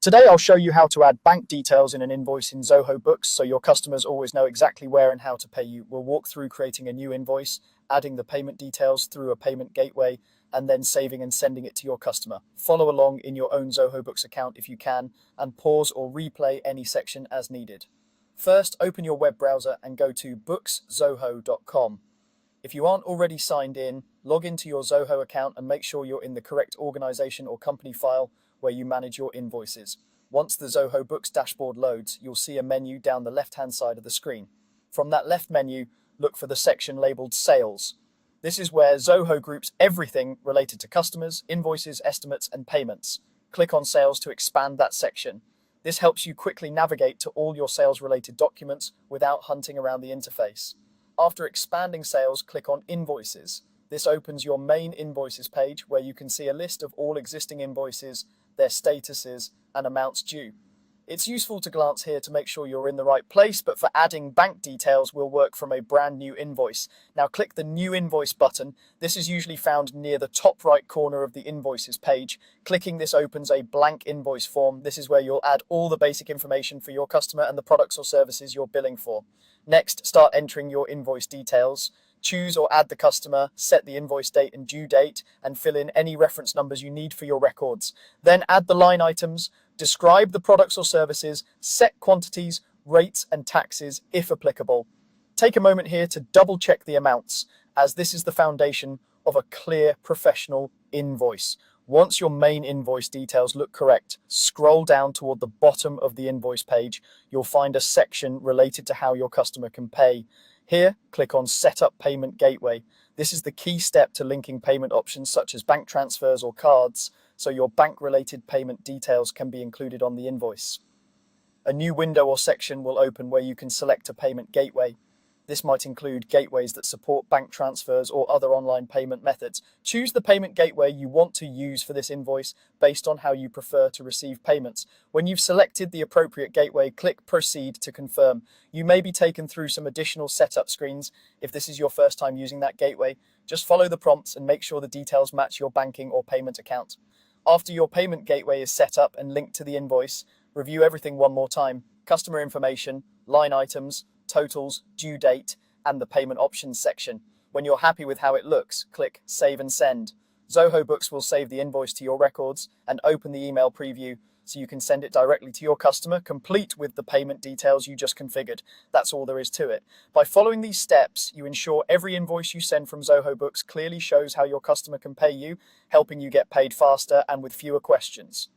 Today I'll show you how to add bank details in an invoice in Zoho Books so your customers always know exactly where and how to pay you. We'll walk through creating a new invoice, adding the payment details through a payment gateway, and then saving and sending it to your customer. Follow along in your own Zoho Books account if you can, and pause or replay any section as needed. First, open your web browser and go to bookszoho.com. If you aren't already signed in, log into your Zoho account and make sure you're in the correct organization or company file where you manage your invoices. Once the Zoho Books dashboard loads, you'll see a menu down the left-hand side of the screen. From that left menu, look for the section labeled Sales. This is where Zoho groups everything related to customers, invoices, estimates, and payments. Click on Sales to expand that section. This helps you quickly navigate to all your sales-related documents without hunting around the interface. After expanding sales, click on Invoices. This opens your main invoices page where you can see a list of all existing invoices, their statuses, and amounts due. It's useful to glance here to make sure you're in the right place, but for adding bank details, we'll work from a brand new invoice. Now click the New Invoice button. This is usually found near the top right corner of the Invoices page. Clicking this opens a blank invoice form. This is where you'll add all the basic information for your customer and the products or services you're billing for. Next, start entering your invoice details. Choose or add the customer, set the invoice date and due date, and fill in any reference numbers you need for your records. Then add the line items, describe the products or services, set quantities, rates, and taxes if applicable. Take a moment here to double check the amounts, as this is the foundation of a clear professional invoice. Once your main invoice details look correct, scroll down toward the bottom of the invoice page. You'll find a section related to how your customer can pay. Here, click on Set Up Payment Gateway. This is the key step to linking payment options such as bank transfers or cards, so your bank-related payment details can be included on the invoice. A new window or section will open where you can select a payment gateway. This might include gateways that support bank transfers or other online payment methods. Choose the payment gateway you want to use for this invoice based on how you prefer to receive payments. When you've selected the appropriate gateway, click Proceed to confirm. You may be taken through some additional setup screens. If this is your first time using that gateway, just follow the prompts and make sure the details match your banking or payment account. After your payment gateway is set up and linked to the invoice, review everything one more time. Customer information, line items, totals, due date, and the payment options section. When you're happy with how it looks, click Save and Send. Zoho Books will save the invoice to your records and open the email preview so you can send it directly to your customer, complete with the payment details you just configured. That's all there is to it. By following these steps, you ensure every invoice you send from Zoho Books clearly shows how your customer can pay you, helping you get paid faster and with fewer questions.